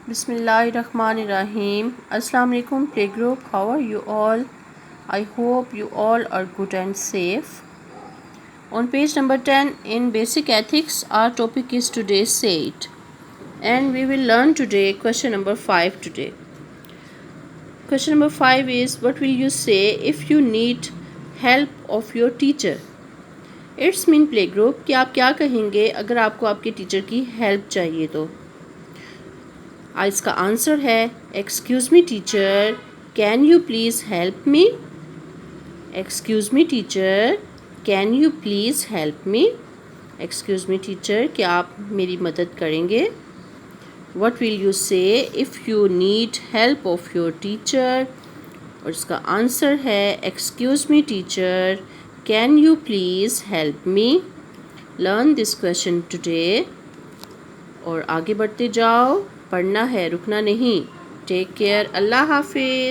Bismillahirrahmanirrahim. Assalamu alaikum playgroup. How are you all? I hope you all are good and safe. On page number 10 in basic ethics, our topic is today say it. And we will learn today question number 5 today. Question number 5 is, what will you say if you need help of your teacher? It's mean playgroup कि आप क्या कहेंगे अगर आपको आपके teacher की help चाहिए तो। इसका आंसर है excuse me teacher, can you please help me. Excuse me teacher, can you please help me. Excuse me teacher, क्या आप मेरी मदद करेंगे। व्हाट विल यू से if you need help of your teacher, और इसका आंसर है excuse me teacher, can you please help me. Learn this question today और आगे बढ़ते जाओ, पढ़ना है रुकना नहीं। टेक केयर, अल्लाह हाफिज़।